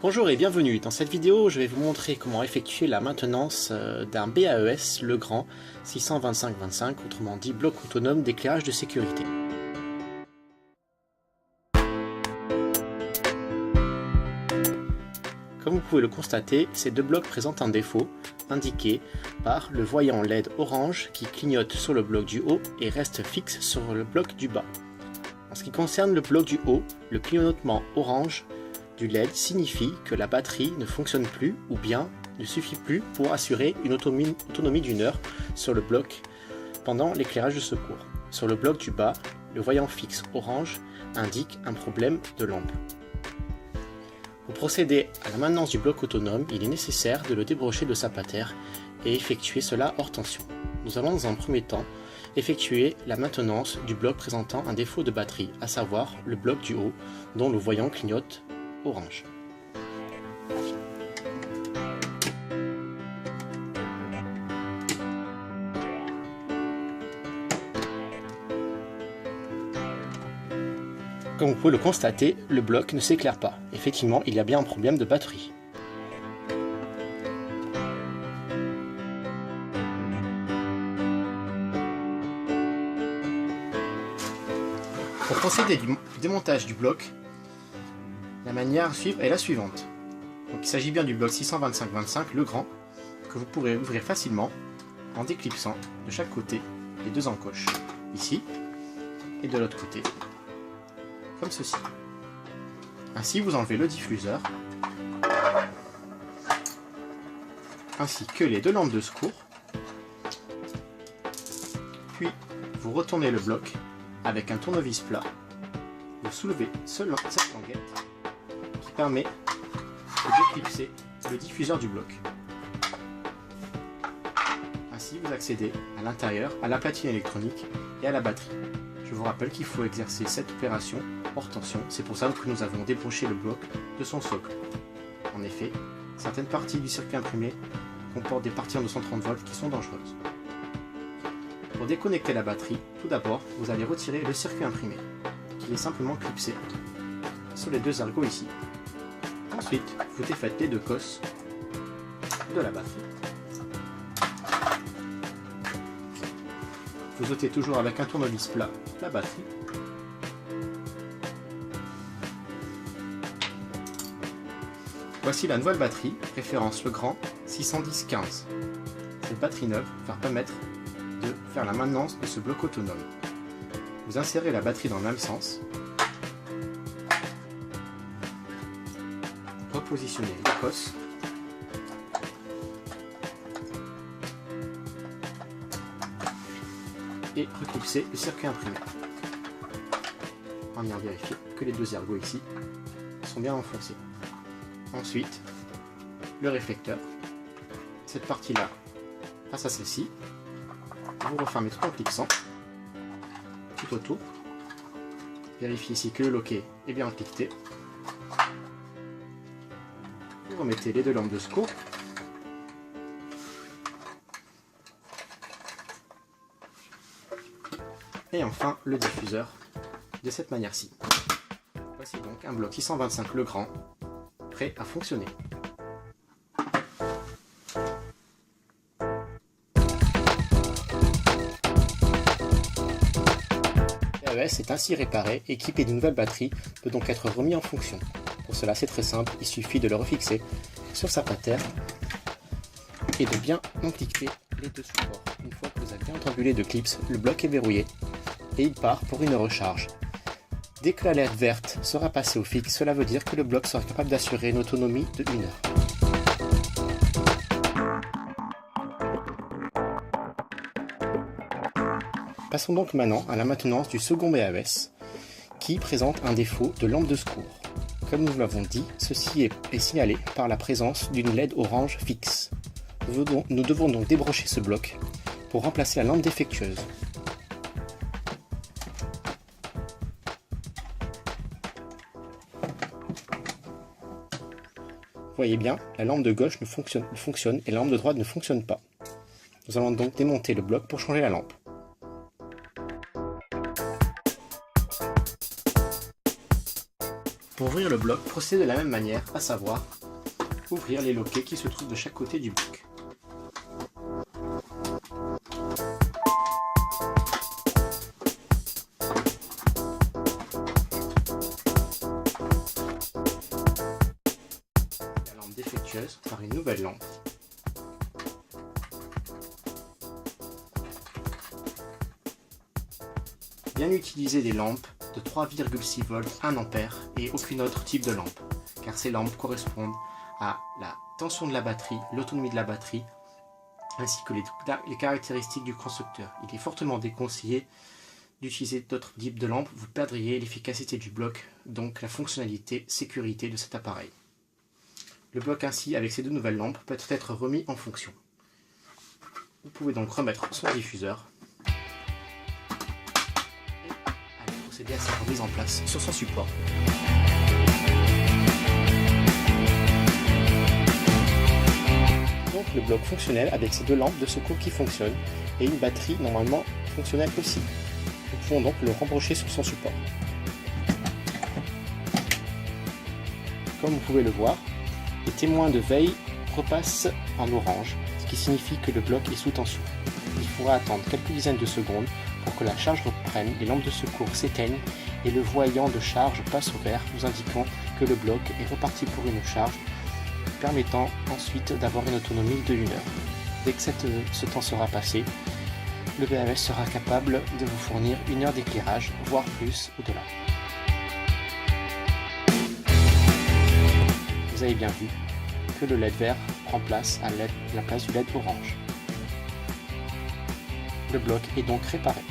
Bonjour et bienvenue. Dans cette vidéo, je vais vous montrer comment effectuer la maintenance d'un BAES Legrand 62525, autrement dit bloc autonome d'éclairage de sécurité. Comme vous pouvez le constater, ces deux blocs présentent un défaut, indiqué par le voyant LED orange qui clignote sur le bloc du haut et reste fixe sur le bloc du bas. En ce qui concerne le bloc du haut, le clignotement orange du LED signifie que la batterie ne fonctionne plus ou bien ne suffit plus pour assurer une autonomie d'une heure sur le bloc pendant l'éclairage de secours. Sur le bloc du bas, le voyant fixe orange indique un problème de lampe. Pour procéder à la maintenance du bloc autonome, il est nécessaire de le débrocher de sa patère et effectuer cela hors tension. Nous allons dans un premier temps effectuer la maintenance du bloc présentant un défaut de batterie, à savoir le bloc du haut dont le voyant clignote orange. Comme vous pouvez le constater, le bloc ne s'éclaire pas. Effectivement, il y a bien un problème de batterie. Pour procéder du démontage du bloc, la manière à suivre est la suivante. Donc, il s'agit bien du bloc 62525 Legrand que vous pourrez ouvrir facilement en déclipsant de chaque côté les deux encoches, ici et de l'autre côté, comme ceci. Ainsi, vous enlevez le diffuseur, ainsi que les deux lampes de secours, puis vous retournez le bloc avec un tournevis plat, vous soulevez cette languette qui permet de déclipser le diffuseur du bloc. Ainsi, vous accédez à l'intérieur, à la platine électronique et à la batterie. Je vous rappelle qu'il faut exercer cette opération hors tension, c'est pour ça que nous avons débranché le bloc de son socle. En effet, certaines parties du circuit imprimé comportent des parties en 230 volts qui sont dangereuses. Pour déconnecter la batterie, tout d'abord, vous allez retirer le circuit imprimé, qui est simplement clipsé sur les deux ergots ici. Ensuite, vous défaites les deux cosses de la batterie. Vous ôtez toujours avec un tournevis plat la batterie. Voici la nouvelle batterie, référence Legrand 61015. Cette batterie neuve va permettre de faire la maintenance de ce bloc autonome. Vous insérez la batterie dans le même sens. Repositionnez les cosses. Et reclipser le circuit imprimé. En bien vérifier que les deux ergots ici sont bien enfoncés. Ensuite, le réflecteur. Cette partie-là face à celle-ci. Vous refermez tout en clipsant tout autour. Vérifiez ici que le loquet est bien cliqueté. Vous remettez les deux lampes de secours. Et enfin le diffuseur de cette manière-ci. Voici donc un bloc 625 Legrand prêt à fonctionner. Le BAES est ainsi réparé, équipé d'une nouvelle batterie, peut donc être remis en fonction. Pour cela c'est très simple, il suffit de le refixer sur sa patère et de bien encliquer les deux supports. Une fois que vous avez bien entendu les deux clips, le bloc est verrouillé et il part pour une recharge. Dès que l'alerte verte sera passée au fixe, cela veut dire que le bloc sera capable d'assurer une autonomie de 1 heure. Passons donc maintenant à la maintenance du second BAES qui présente un défaut de lampe de secours. Comme nous l'avons dit, ceci est signalé par la présence d'une LED orange fixe. Nous devons donc débrancher ce bloc pour remplacer la lampe défectueuse. Vous voyez bien, la lampe de gauche fonctionne et la lampe de droite ne fonctionne pas. Nous allons donc démonter le bloc pour changer la lampe. Pour ouvrir le bloc, procédez de la même manière, à savoir ouvrir les loquets qui se trouvent de chaque côté du bloc. La lampe défectueuse par une nouvelle lampe. Bien utiliser des lampes de 3,6 volts 1 ampère et aucun autre type de lampe, car ces lampes correspondent à la tension de la batterie, l'autonomie de la batterie, ainsi que les caractéristiques du constructeur. Il est fortement déconseillé d'utiliser d'autres types de lampes, vous perdriez l'efficacité du bloc, donc la fonctionnalité sécurité de cet appareil. Le bloc ainsi, avec ces deux nouvelles lampes, peut être remis en fonction. Vous pouvez donc remettre son diffuseur et procéder à sa remise en place sur son support. Donc le bloc fonctionnel avec ces deux lampes de secours qui fonctionnent et une batterie normalement fonctionnelle aussi. Nous pouvons donc le rembrancher sur son support. Comme vous pouvez le voir, les témoins de veille repassent en orange, ce qui signifie que le bloc est sous tension. Il faudra attendre quelques dizaines de secondes pour que la charge reprenne, les lampes de secours s'éteignent et le voyant de charge passe au vert, nous indiquant que le bloc est reparti pour une charge, permettant ensuite d'avoir une autonomie de 1 heure. Dès que ce temps sera passé, le BMS sera capable de vous fournir 1 heure d'éclairage, voire plus au-delà. Vous avez bien vu que le LED vert prend place à la place du LED orange. Le bloc est donc réparé.